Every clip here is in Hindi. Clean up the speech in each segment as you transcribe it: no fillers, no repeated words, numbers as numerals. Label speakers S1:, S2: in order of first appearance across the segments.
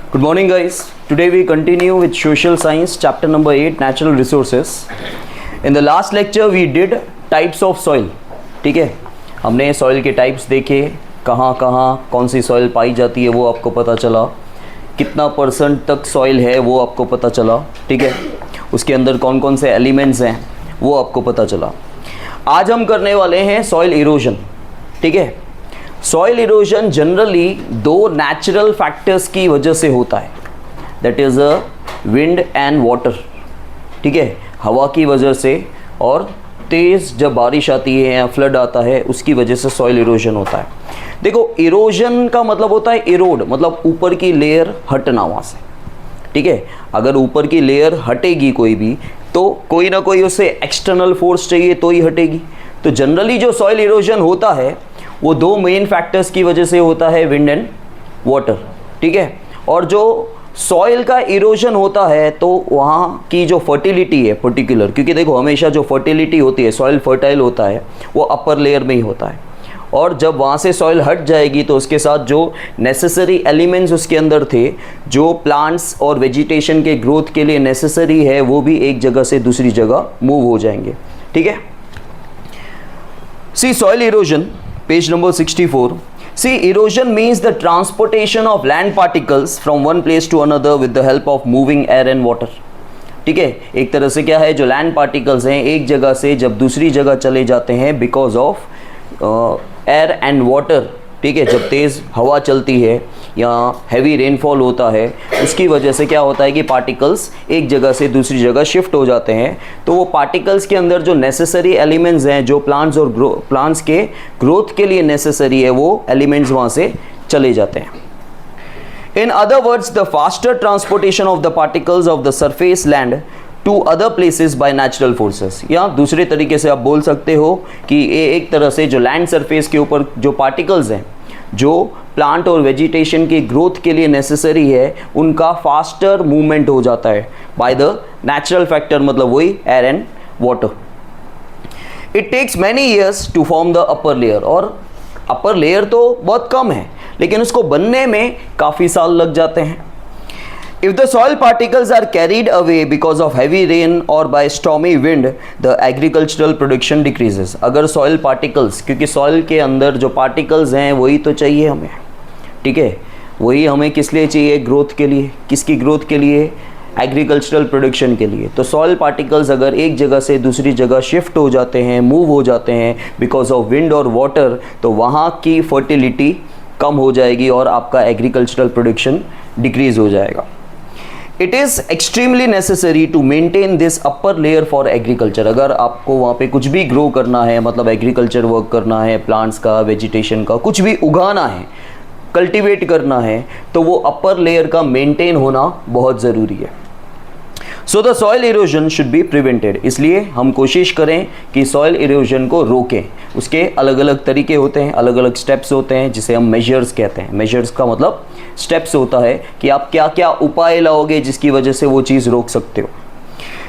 S1: Good morning guys. Today we continue with social science chapter number 8 natural resources. In the last lecture we did types of soil. ठीक है, हमने soil के types देखे, कहाँ कहाँ कौन सी soil पाई जाती है वो आपको पता चला, कितना % तक soil है वो आपको पता चला, ठीक है, उसके अंदर कौन कौन से elements हैं वो आपको पता चला. आज हम करने वाले हैं soil erosion. ठीक है, सॉइल इरोजन जनरली दो नेचुरल फैक्टर्स की वजह से होता है, that is a wind and water. ठीक है, हवा की वजह से और तेज़ जब बारिश आती है या फ्लड आता है उसकी वजह से सॉइल इरोजन होता है. देखो, इरोजन का मतलब होता है इरोड, मतलब ऊपर की लेयर हटना वहाँ से. ठीक है, अगर ऊपर की लेयर हटेगी कोई भी तो कोई ना कोई उसे एक्सटर्नल फोर्स चाहिए तो ही हटेगी. तो जनरली जो सॉइल इरोजन होता है वो दो मेन फैक्टर्स की वजह से होता है, विंड एंड वाटर. ठीक है, और जो सॉइल का इरोजन होता है तो वहाँ की जो फर्टिलिटी है पर्टिकुलर, क्योंकि देखो हमेशा जो फर्टिलिटी होती है, सॉइल फर्टाइल होता है वो अपर लेयर में ही होता है, और जब वहाँ से सॉइल हट जाएगी तो उसके साथ जो नेसेसरी एलिमेंट्स उसके अंदर थे, जो प्लांट्स और वेजिटेशन के ग्रोथ के लिए नेसेसरी है, वो भी एक जगह से दूसरी जगह मूव हो जाएंगे. ठीक है, सी soil erosion, page number 64. See, erosion means the transportation of land particles from one place to another with the help of moving air and water. ठीक है, एक तरह से क्या है, जो लैंड पार्टिकल्स हैं एक जगह से जब दूसरी जगह चले जाते हैं because of air and water. ठीक है, जब तेज़ हवा चलती है या हैवी रेनफॉल होता है उसकी वजह से क्या होता है कि पार्टिकल्स एक जगह से दूसरी जगह शिफ्ट हो जाते हैं. तो वो पार्टिकल्स के अंदर जो नेसेसरी एलिमेंट्स हैं, जो प्लांट्स और प्लांट्स के ग्रोथ के लिए नेसेसरी है, वो एलिमेंट्स वहाँ से चले जाते हैं. In other words, the faster transportation of the particles of the surface land to other places by natural forces. या दूसरे तरीके से आप बोल सकते हो कि ये एक तरह से जो लैंड सरफेस के ऊपर जो पार्टिकल्स हैं, जो प्लांट और वेजिटेशन की ग्रोथ के लिए नेसेसरी है, उनका फास्टर मूवमेंट हो जाता है बाय द नेचुरल फैक्टर, मतलब वही air and water. It takes many years to form the upper layer. और अपर लेयर तो बहुत कम है लेकिन उसको बनने में काफ़ी साल लग जाते हैं. If the soil particles are carried away because of heavy rain or by stormy wind, the agricultural production decreases. अगर soil particles, क्योंकि soil के अंदर जो particles हैं वही तो चाहिए हमें. ठीक है, वही हमें किस लिए चाहिए, ग्रोथ के लिए. किसकी ग्रोथ के लिए, एग्रीकल्चरल प्रोडक्शन के लिए. तो सॉइल पार्टिकल्स अगर एक जगह से दूसरी जगह शिफ्ट हो जाते हैं, मूव हो जाते हैं बिकॉज ऑफ विंड और वाटर, तो वहाँ की फर्टिलिटी कम हो जाएगी और आपका एग्रीकल्चरल प्रोडक्शन डिक्रीज हो जाएगा. It is extremely necessary to maintain this upper layer for agriculture. अगर आपको वहाँ पे कुछ भी ग्रो करना है, मतलब एग्रीकल्चर वर्क करना है, प्लांट्स का, वेजिटेशन का, कुछ भी उगाना है, कल्टीवेट करना है, तो वो अपर लेयर का मेंटेन होना बहुत ज़रूरी है. So the soil erosion should be prevented. इसलिए हम कोशिश करें कि सॉइल इरोजन को रोकें. उसके अलग अलग तरीके होते हैं, अलग अलग स्टेप्स होते हैं जिसे हम मेजर्स कहते हैं. मेजर्स का मतलब स्टेप्स होता है कि आप क्या क्या उपाय लाओगे जिसकी वजह से वो चीज़ रोक सकते हो.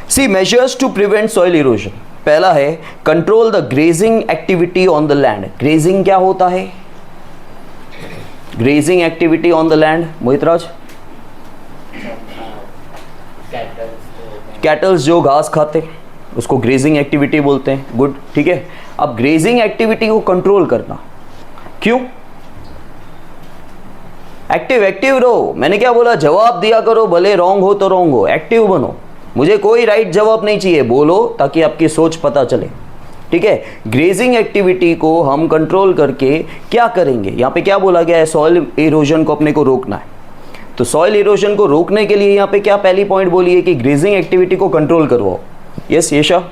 S1: See measures to prevent soil erosion. पहला है control the grazing activity on the land. Grazing क्या होता है, grazing activity on the land, Mohit Raj? Cattles जो घास खाते उसको ग्रेजिंग एक्टिविटी बोलते हैं. गुड, ठीक है. अब ग्रेजिंग एक्टिविटी को कंट्रोल करना, क्यों? एक्टिव रहो. मैंने क्या बोला, जवाब दिया करो, भले रॉन्ग हो तो रॉन्ग हो, एक्टिव बनो. मुझे कोई राइट जवाब नहीं चाहिए, बोलो ताकि आपकी सोच पता चले. ठीक है, ग्रेजिंग एक्टिविटी को हम कंट्रोल करके क्या करेंगे, यहाँ पे क्या बोला गया है, सॉइल इरोजन को अपने को रोकना है. तो सॉइल इरोजन को रोकने के लिए यहाँ पे क्या पहली पॉइंट बोली है कि ग्रेजिंग एक्टिविटी को कंट्रोल करवाओ. यस यशा?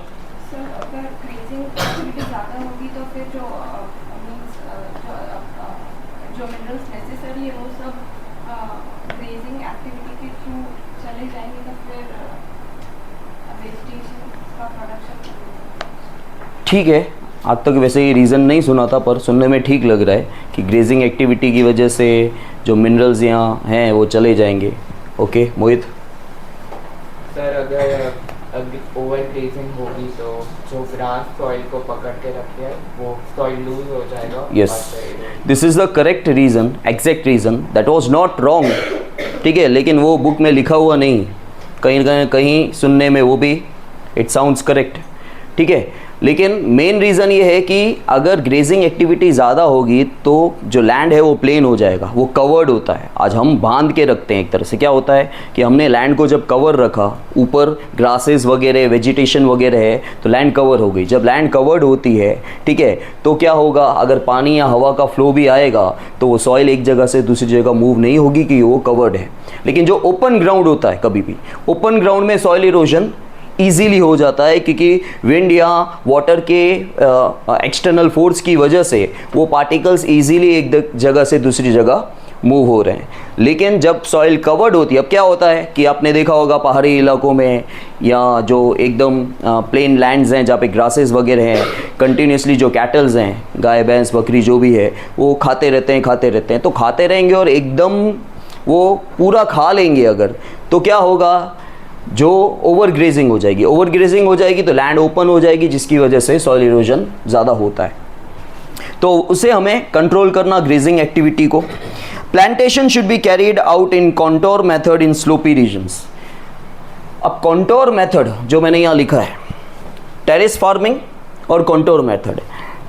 S1: ठीक है, आज तक वैसे ये रीज़न नहीं सुना था पर सुनने में ठीक लग रहा है कि ग्रेजिंग एक्टिविटी की वजह से जो मिनरल्स यहाँ हैं वो चले जाएंगे. ओके मोहित?
S2: सर अगर ओवर ग्रेजिंग होगी तो जो ग्रास सॉइल को पकड़ के रखे है वो सॉइल लूज हो जाएगा.
S1: Yes, this is the correct reason, exact reason. That was not wrong. ठीक है, लेकिन वो बुक में लिखा हुआ नहीं, कहीं कहीं सुनने में वो भी इट साउंड्स करेक्ट, ठीक है। लेकिन मेन रीज़न ये है कि अगर ग्रेजिंग एक्टिविटी ज़्यादा होगी तो जो लैंड है वो प्लेन हो जाएगा, वो कवर्ड होता है। आज हम बांध के रखते हैं एक तरह से, क्या होता है कि हमने लैंड को जब कवर रखा, ऊपर ग्रासेस वगैरह वेजिटेशन वगैरह है तो लैंड कवर हो गई। जब लैंड कवर्ड होती है, ठीक है, तो क्या होगा, अगर पानी या हवा का फ्लो भी आएगा तो वो सॉइल एक जगह से दूसरी जगह मूव नहीं होगी कि वो कवर्ड है। लेकिन जो ओपन ग्राउंड होता है, कभी भी ओपन ग्राउंड में सॉइल इरोजन ईजीली हो जाता है, क्योंकि विंड या वाटर के एक्सटर्नल फोर्स की वजह से वो पार्टिकल्स ईजीली एक जगह से दूसरी जगह मूव हो रहे हैं। लेकिन जब सॉइल कवर्ड होती है, अब क्या होता है कि आपने देखा होगा पहाड़ी इलाकों में या जो एकदम प्लेन लैंड्स हैं जहाँ पे ग्रासेस वगैरह हैं, कंटिन्यूसली जो कैटल्स हैं, गाय भैंस बकरी जो भी है, वो खाते रहते हैं, तो खाते रहेंगे और एकदम वो पूरा खा लेंगे अगर, तो क्या होगा, जो ओवर ग्रेजिंग हो जाएगी तो लैंड ओपन हो जाएगी, जिसकी वजह से सॉइल इरोजन ज़्यादा होता है। तो उसे हमें कंट्रोल करना, ग्रेजिंग एक्टिविटी को। Plantation should be carried out in contour method in slopy regions. अब कॉन्टोर मेथड जो मैंने यहाँ लिखा है, टेरेस फार्मिंग और कॉन्टोर मेथड।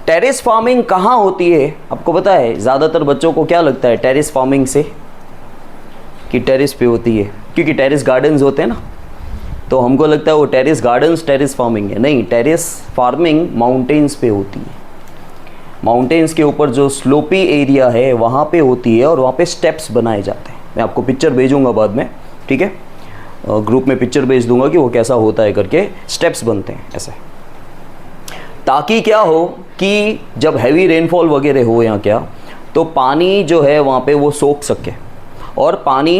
S1: टेरेस फार्मिंग कहाँ होती है, आपको पता है? ज़्यादातर बच्चों को क्या लगता है टेरेस फार्मिंग से, कि टेरेस पे होती है, क्योंकि टेरेस गार्डन्स होते हैं ना, तो हमको लगता है वो टेरेस गार्डन्स टेरेस फार्मिंग है। नहीं, टेरेस फार्मिंग माउंटेन्स पे होती है। माउंटेन्स के ऊपर जो स्लोपी एरिया है वहाँ पे होती है और वहाँ पे स्टेप्स बनाए जाते हैं। मैं आपको पिक्चर भेजूँगा बाद में, ठीक है, ग्रुप में पिक्चर भेज दूँगा कि वो कैसा होता है करके, स्टेप्स बनते हैं ऐसे, ताकि क्या हो कि जब हैवी रेनफॉल वगैरह हो या क्या, तो पानी जो है वहाँ पे वो सोख सके और पानी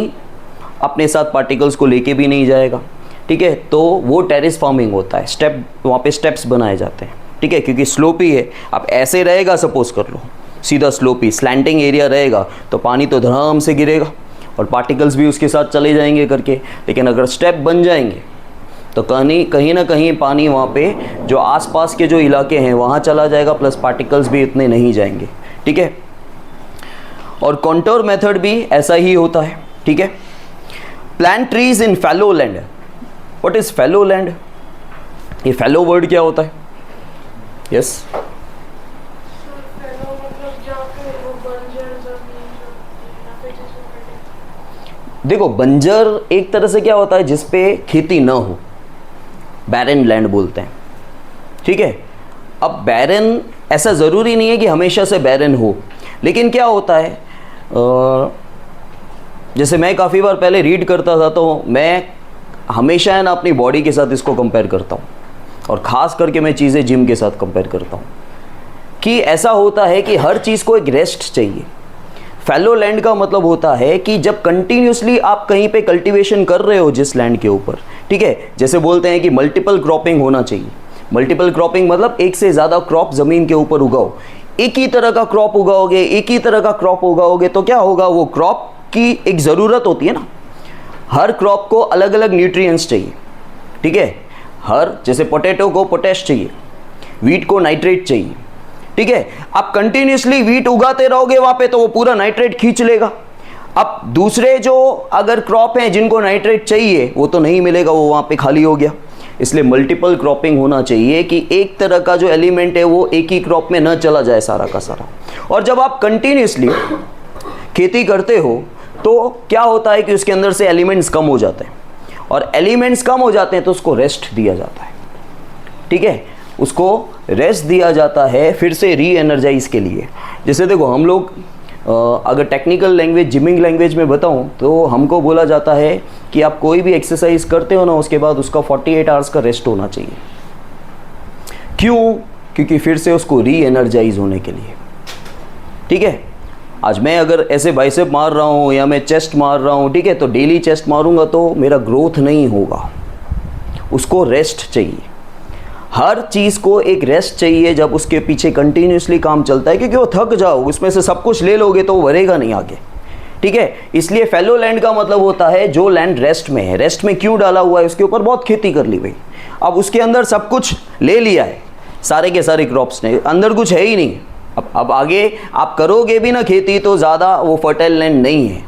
S1: अपने साथ पार्टिकल्स को लेके भी नहीं जाएगा, ठीक है। तो वो टेरेस फार्मिंग होता है। स्टेप, वहाँ पे स्टेप्स बनाए जाते हैं, ठीक है, क्योंकि स्लोपी है। अब ऐसे रहेगा, सपोज कर लो सीधा स्लोपी स्लैंटिंग एरिया रहेगा, तो पानी तो धड़ाम से गिरेगा और पार्टिकल्स भी उसके साथ चले जाएंगे करके। लेकिन अगर स्टेप बन जाएंगे तो कहीं ना कहीं पानी वहाँ पे जो आसपास के जो इलाके हैं वहाँ चला जाएगा, प्लस पार्टिकल्स भी इतने नहीं जाएंगे, ठीक है। और कॉन्टोर मेथड भी ऐसा ही होता है, ठीक है। Plant trees in fallow land. What is fallow land? ये फैलो वर्ड क्या होता है? यस, देखो बंजर एक तरह से क्या होता है जिसपे खेती ना हो, बैरन लैंड बोलते हैं, ठीक है। अब बैरन ऐसा ज़रूरी नहीं है कि हमेशा से बैरन हो, लेकिन क्या होता है, जैसे मैं काफ़ी बार पहले रीड करता था तो मैं हमेशा है ना अपनी बॉडी के साथ इसको कंपेयर करता हूँ, और ख़ास करके मैं चीज़ें जिम के साथ कंपेयर करता हूँ कि ऐसा होता है कि हर चीज़ को एक रेस्ट चाहिए। फैलो लैंड का मतलब होता है कि जब कंटिन्यूसली आप कहीं पे कल्टीवेशन कर रहे हो जिस लैंड के ऊपर, ठीक है, जैसे बोलते हैं कि मल्टीपल क्रॉपिंग होना चाहिए। मल्टीपल क्रॉपिंग मतलब एक से ज़्यादा क्रॉप ज़मीन के ऊपर उगाओ। एक ही तरह का क्रॉप उगाओगे, एक ही तरह का क्रॉप उगाओगे तो क्या होगा, वो क्रॉप की एक ज़रूरत होती है ना, हर क्रॉप को अलग अलग न्यूट्रिएंट्स चाहिए, ठीक है। हर, जैसे पोटैटो को पोटैश चाहिए, वीट को नाइट्रेट चाहिए, ठीक है। आप कंटिन्यूसली वीट उगाते रहोगे वहाँ पे तो वो पूरा नाइट्रेट खींच लेगा। अब दूसरे जो अगर क्रॉप हैं जिनको नाइट्रेट चाहिए वो तो नहीं मिलेगा, वो वहाँ पे खाली हो गया। इसलिए मल्टीपल क्रॉपिंग होना चाहिए कि एक तरह का जो एलिमेंट है वो एक ही क्रॉप में न चला जाए सारा का सारा। और जब आप कंटिन्यूसली खेती करते हो तो क्या होता है कि उसके अंदर से एलिमेंट्स कम हो जाते हैं, और एलिमेंट्स कम हो जाते हैं तो उसको रेस्ट दिया जाता है, ठीक है, उसको रेस्ट दिया जाता है फिर से री एनर्जाइज के लिए। जैसे देखो हम लोग अगर टेक्निकल लैंग्वेज, जिमिंग लैंग्वेज में बताऊं तो हमको बोला जाता है कि आप कोई भी एक्सरसाइज करते हो ना उसके बाद उसका 48 आवर्स का रेस्ट होना चाहिए। क्यों? क्योंकि फिर से उसको री एनर्जाइज होने के लिए, ठीक है। आज मैं अगर ऐसे बाइसेप मार रहा हूँ या मैं चेस्ट मार रहा हूँ, ठीक है, तो डेली चेस्ट मारूंगा तो मेरा ग्रोथ नहीं होगा, उसको रेस्ट चाहिए। हर चीज़ को एक रेस्ट चाहिए जब उसके पीछे कंटिन्यूसली काम चलता है, क्योंकि वो थक जाओ, उसमें से सब कुछ ले लोगे तो वो भरेगा नहीं आगे, ठीक है। इसलिए फैलो लैंड का मतलब होता है जो लैंड रेस्ट में है। रेस्ट में क्यों डाला हुआ है? उसके ऊपर बहुत खेती कर ली भाई, अब उसके अंदर सब कुछ ले लिया है, सारे के सारे क्रॉप्स ने, अंदर कुछ है ही नहीं। अब आगे आप करोगे भी ना खेती तो ज़्यादा वो फर्टाइल लैंड नहीं है,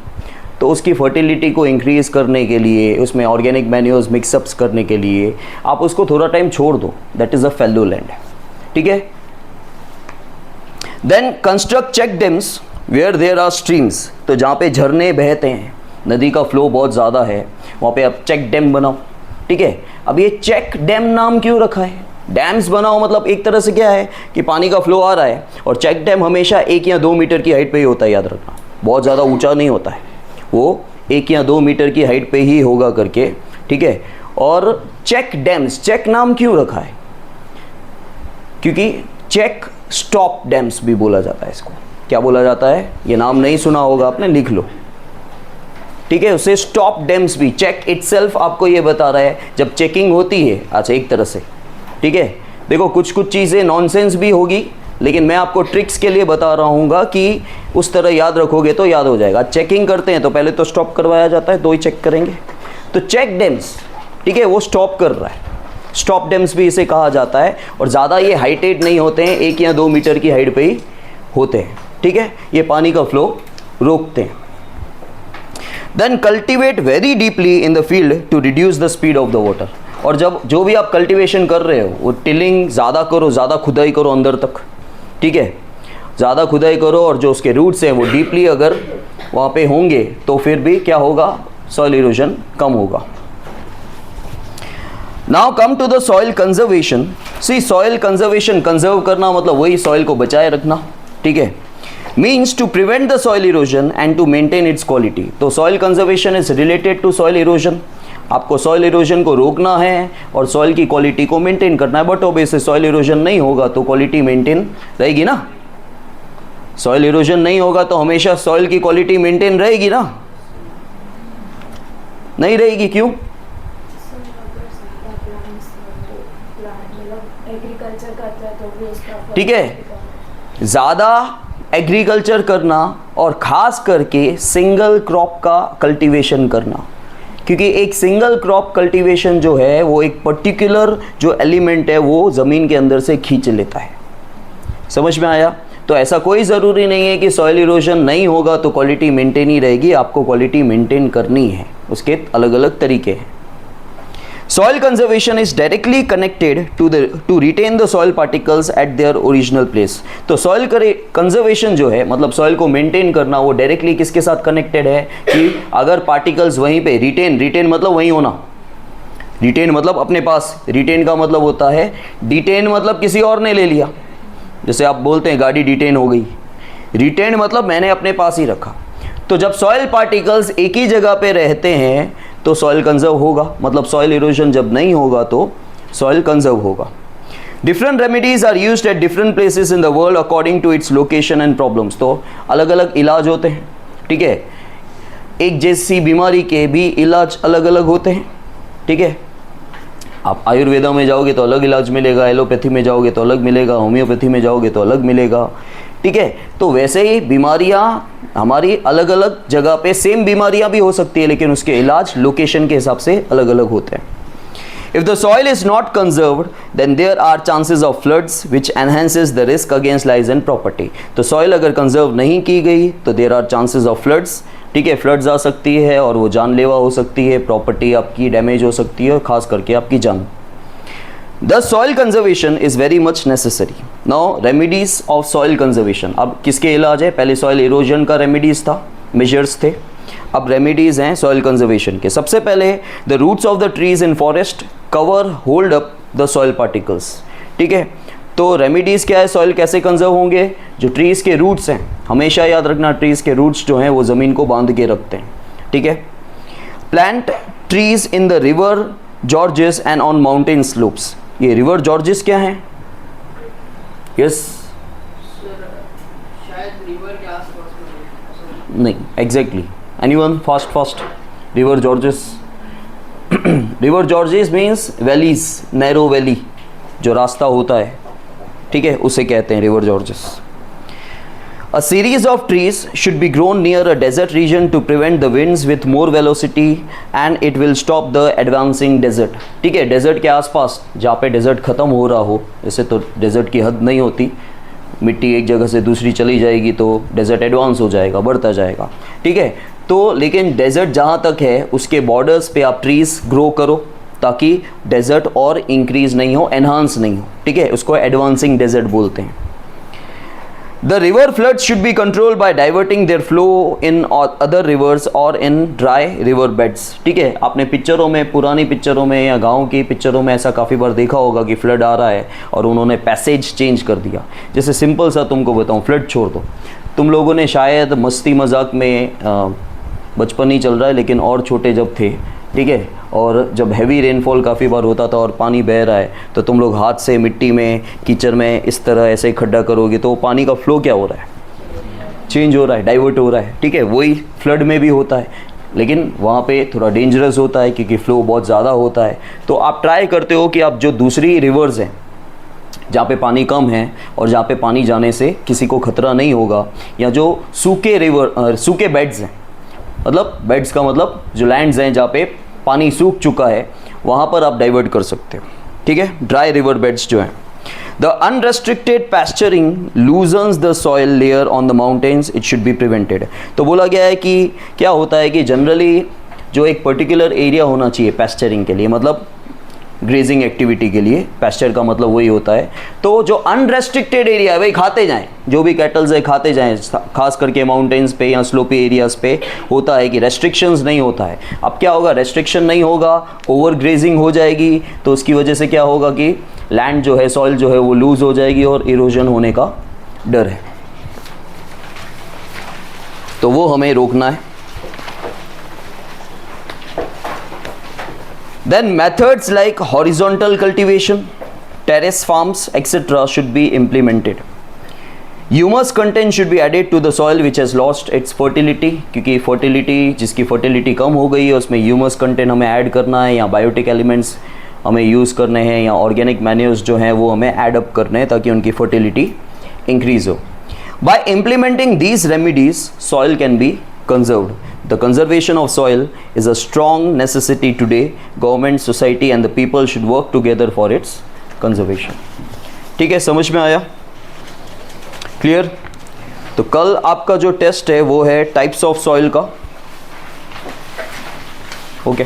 S1: तो उसकी फर्टिलिटी को इंक्रीज़ करने के लिए, उसमें ऑर्गेनिक मैन्योर्स मिक्सअप्स करने के लिए आप उसको थोड़ा टाइम छोड़ दो, that is a fallow land, ठीक है। Then construct check dams where there are streams, तो जहाँ पे झरने बहते हैं, नदी का फ्लो बहुत ज़्यादा है, वहाँ पे आप चेक डैम बनाओ, ठीक है। अब ये चेक डैम नाम क्यों रखा है? डैम्स बनाओ मतलब एक तरह से क्या है कि पानी का फ्लो आ रहा है, और चेक डैम हमेशा 1 या 2 मीटर की हाइट पे ही होता है, याद रखना, बहुत ज़्यादा ऊंचा नहीं होता है, वो 1 या 2 मीटर की हाइट पे ही होगा करके, ठीक है। और चेक डैम्स, चेक नाम क्यों रखा है? क्योंकि चेक स्टॉप डैम्स भी बोला जाता है इसको। क्या बोला जाता है? ये नाम नहीं सुना होगा आपने, लिख लो, ठीक है। उसे स्टॉप डैम्स भी, चेक इटसेल्फ आपको ये बता रहा है जब चेकिंग होती है, अच्छा एक तरह से, ठीक है। देखो कुछ कुछ चीज़ें नॉनसेंस भी होगी, लेकिन मैं आपको ट्रिक्स के लिए बता रहा हूँ कि उस तरह याद रखोगे तो याद हो जाएगा। चेकिंग करते हैं तो पहले तो स्टॉप करवाया जाता है, 2 ही चेक करेंगे, तो चेक डैम्स, ठीक है, वो स्टॉप कर रहा है, स्टॉप डैम्स भी इसे कहा जाता है। और ज़्यादा ये हाइटेड नहीं होते हैं, 1 या 2 मीटर की हाइट पे ही होते हैं, ठीक है। ये पानी का फ्लो रोकते हैं। Then cultivate very deeply in the field to reduce the speed of the water, और जब जो भी आप कल्टिवेशन कर रहे हो वो टिलिंग ज़्यादा करो, ज़्यादा खुदाई करो अंदर तक, ठीक है, ज़्यादा खुदाई करो, और जो उसके रूट्स हैं वो डीपली अगर वहाँ पे होंगे तो फिर भी क्या होगा, सॉइल इरोजन कम होगा। Now come to the soil conservation. See soil conservation, conserve करना मतलब वही सॉइल को बचाए रखना, ठीक है, means to prevent the soil erosion and to maintain its quality. तो soil conservation is related to soil erosion, आपको सॉइल इरोजन को रोकना है और सॉइल की क्वालिटी को मेंटेन करना है। बट ऑब्वियसली सॉइल इरोजन नहीं होगा तो क्वालिटी मेंटेन रहेगी ना, सॉइल इरोजन नहीं होगा तो हमेशा सॉइल की क्वालिटी मेंटेन रहेगी ना, नहीं रहेगी, क्यों? ठीक है, ज़्यादा एग्रीकल्चर करना और ख़ास करके सिंगल क्रॉप का कल्टीवेशन करना, क्योंकि एक सिंगल क्रॉप कल्टीवेशन जो है वो एक पर्टिकुलर जो एलिमेंट है वो ज़मीन के अंदर से खींच लेता है। समझ में आया? तो ऐसा कोई ज़रूरी नहीं है कि सॉइल इरोजन नहीं होगा तो क्वालिटी मेंटेन ही रहेगी, आपको क्वालिटी मेंटेन करनी है, उसके अलग अलग तरीके हैं। Soil conservation is directly connected to retain the soil particles at their original place. तो soil conservation जो है मतलब soil को maintain करना, वो directly किसके साथ connected है कि अगर particles वहीं पे retain मतलब वहीं होना, retain मतलब अपने पास, retain का मतलब होता है detain मतलब किसी और ने ले लिया, जैसे आप बोलते हैं गाड़ी डिटेन हो गई, retain मतलब मैंने अपने पास ही रखा। तो जब सॉइल पार्टिकल्स एक ही जगह पे रहते हैं तो सॉइल कंजर्व होगा, मतलब सॉइल इरोजन जब नहीं होगा तो सॉइल कंजर्व होगा। Different remedies are used at different places in the world according to its location and problems. तो अलग अलग इलाज होते हैं, ठीक है, एक जैसी बीमारी के भी इलाज अलग अलग होते हैं, ठीक है। आप आयुर्वेदा में जाओगे तो अलग इलाज मिलेगा, एलोपैथी में जाओगे तो अलग मिलेगा, होम्योपैथी में जाओगे तो अलग मिलेगा, ठीक है। तो वैसे ही बीमारियां हमारी अलग अलग जगह पे, सेम बीमारियां भी हो सकती है लेकिन उसके इलाज लोकेशन के हिसाब से अलग अलग होते हैं। If the soil is not conserved, then there are chances of floods which enhances the risk against lives and property. तो soil अगर conserve नहीं की गई तो there are chances of floods, ठीक है, floods आ सकती है और वो जानलेवा हो सकती है, प्रॉपर्टी आपकी डैमेज हो सकती है और ख़ास करके आपकी जान। The soil conservation is very much necessary. Now remedies of soil conservation. अब किसके इलाज है? पहले soil erosion का remedies था, measures थे, अब रेमेडीज़ हैं सॉइल कंजर्वेशन के। सबसे पहले the roots of the trees in forest cover hold up the soil particles, ठीक है। तो रेमेडीज़ क्या है, सॉइल कैसे कंजर्व होंगे? जो ट्रीज़ के रूट्स हैं, हमेशा याद रखना ट्रीज़ के रूट्स जो हैं वो ज़मीन को बांध के रखते हैं, ठीक है। Plant trees in the river George's and on mountain slopes. ये रिवर जॉर्जेस क्या हैं? यस, नहीं, exactly, anyone? Fast river George's. River George's means valleys, narrow valley जो रास्ता होता है, ठीक है, उसे कहते हैं river George's. A series of trees should be grown near a desert region to prevent the winds with more velocity and it will stop the advancing desert, ठीक है। डेजर्ट के आसपास जहाँ पे डेजर्ट ख़त्म हो रहा हो, जैसे तो डेजर्ट की हद नहीं होती, मिट्टी एक जगह से दूसरी चली जाएगी तो डेजर्ट एडवांस हो जाएगा, बढ़ता जाएगा, ठीक है। तो लेकिन डेजर्ट जहाँ तक है उसके बॉर्डर्स पे आप ट्रीज़ ग्रो करो ताकि डेजर्ट और इंक्रीज नहीं हो, एनहांस नहीं हो, ठीक है, उसको एडवांसिंग डेजर्ट बोलते हैं। The river floods should be control by diverting their flow in other rivers और इन ड्राई रिवर बेड्स, ठीक है। आपने पिक्चरों में, पुरानी पिक्चरों में या गांव की पिक्चरों में ऐसा काफ़ी बार देखा होगा कि फ्लड आ रहा है और उन्होंने पैसेज चेंज कर दिया। जैसे सिंपल सा तुमको बताऊं, फ्लड छोड़ दो, तुम लोगों ने शायद मस्ती मजाक में, बचपन ही चल रहा है लेकिन और छोटे जब थे, ठीक है, और जब हैवी रेनफॉल काफ़ी बार होता था और पानी बह रहा है तो तुम लोग हाथ से मिट्टी में, कीचड़ में इस तरह ऐसे खड्डा करोगे तो पानी का फ्लो क्या हो रहा है, चेंज हो रहा है, डाइवर्ट हो रहा है, ठीक है। वही फ्लड में भी होता है, लेकिन वहाँ पे थोड़ा डेंजरस होता है क्योंकि फ्लो बहुत ज़्यादा होता है। तो आप ट्राई करते हो कि आप जो दूसरी रिवर्स हैं जहाँ पे पानी कम है और जहाँ पे पानी जाने से किसी को खतरा नहीं होगा, या जो सूखे बेड्स हैं, मतलब बेड्स का मतलब जो लैंड्स हैं जहाँ पे पानी सूख चुका है, वहाँ पर आप डाइवर्ट कर सकते हो, ठीक है, ड्राई रिवर बेड्स जो हैं। The unrestricted pasturing loosens the soil layer on the mountains, it should be prevented. तो बोला गया है कि क्या होता है कि जनरली जो एक पर्टिकुलर एरिया होना चाहिए पैस्चरिंग के लिए, मतलब ग्रेजिंग एक्टिविटी के लिए, पैस्चर का मतलब वही होता है। तो जो अनरेस्ट्रिक्टेड एरिया है वही खाते जाएं, जो भी कैटल्स है खाते जाएं, खास करके माउंटेन्स पे या स्लोपी एरियाज़ पे होता है कि रेस्ट्रिक्शंस नहीं होता है। अब क्या होगा, रेस्ट्रिक्शन नहीं होगा, ओवर ग्रेजिंग हो जाएगी, तो उसकी वजह से क्या होगा कि लैंड जो है, सॉइल जो है वो लूज़ हो जाएगी और इरोजन होने का डर है, तो वो हमें रोकना है। Then methods like horizontal cultivation, terrace farms, etc. should be implemented. Humus content should be added to the soil which has lost its fertility, क्योंकि fertility, जिसकी fertility कम हो गई है उसमें humus content हमें ऐड करना है, या बायोटिक एलिमेंट्स हमें यूज़ करने हैं, या ऑर्गेनिक मैन्यूर्स जो हैं वो हमें ऐड अप करने हैं ताकि उनकी fertility इंक्रीज हो। By implementing these remedies, soil can be conserved. The conservation of soil is a strong necessity today. Government, society and the people should work together for its conservation. ठीक है, समझ में आया? क्लियर? तो कल आपका जो टेस्ट है वो है टाइप्स ऑफ सॉइल का, ओके।